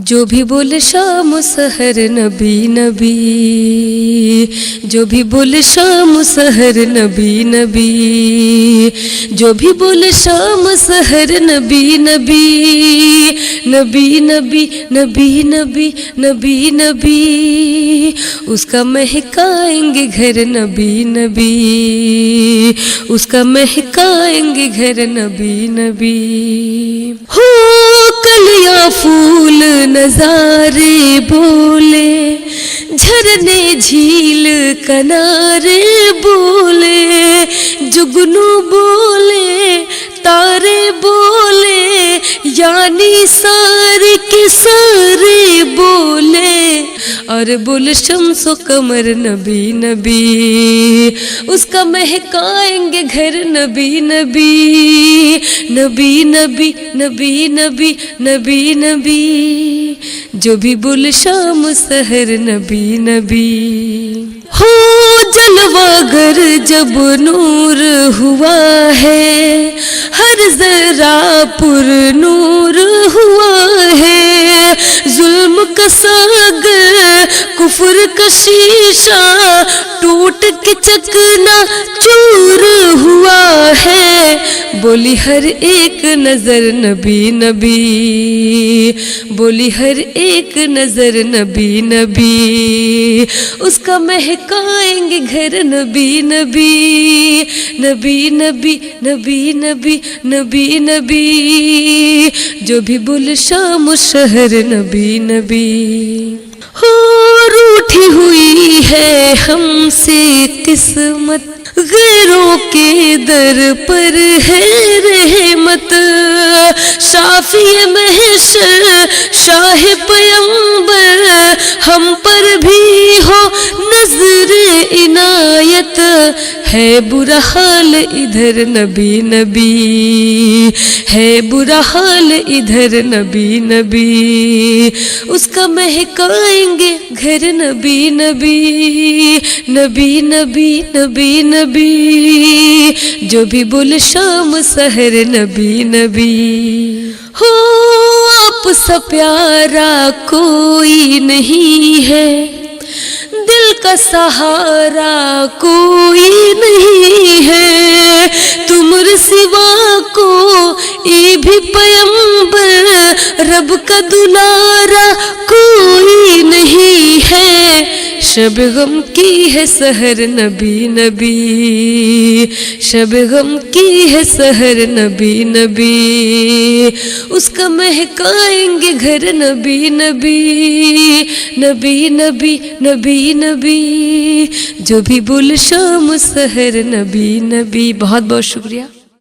جو بھی بولے شام سحر نبی نبی، جو بھی بولے شام سحر نبی نبی، جو بھی بولے شام سحر نبی نبی، نبی نبی نبی نبی نبی نبی، اس کا مہکائیں گے گھر نبی نبی، اس کا مہکائیں گے گھر نبی نبی۔ ہو کلیاں پھول نظارے بولے، جھرنے جھیل کنارے بولے، جگنو بولے تارے بولے، یعنی سارے کے سارے بولے، اور بولے شمس و قمر نبی نبی، اس کا مہکائیں گے گھر نبی نبی، نبی نبی نبی نبی نبی نبی، جو بھی بولے شام سحر نبی نبی۔ ہو جلوہ گر جب نور ہوا ہے، ہر ذرہ پر نور ہوا ہے، ظلم کا ساگر کفر کا شیشہ ٹوٹ کے چکنا چور ہوا ہے، بولی ہر ایک نظر نبی نبی، بولی ہر ایک نظر نبی نبی، اس کا مہکائیں گے گھر نبی نبی، نبی نبی نبی نبی نبی نبی، جو بھی بولے شام شہر نبی نبی۔ ہو روٹھی ہوئی ہے ہم سے قسمت، غیروں کے در پر ہے رحمت، شافی محشر شاہ پیمبر، ہم پر بھی ہو نظر عنایت، ہے برا حال ادھر نبی نبی، ہے برا حال ادھر نبی نبی، اس کا مہکائیں گے گھر نبی نبی، نبی نبی نبی نبی، جو بھی بول شام سحر نبی نبی۔ ہو آپ سا پیارا کوئی نہیں ہے، دل کا سہارا کوئی نہیں ہے، تمر سوا کو ای بھی پیمبر، رب کا دلارا کوئی نہیں ہے، شب غم کی ہے سحر نبی نبی، شب غم کی ہے سحر نبی نبی، اس کا مہکائیں گے گھر نبی نبی، نبی نبی نبی نبی، جو بھی بول شام سحر نبی نبی۔ بہت بہت شکریہ۔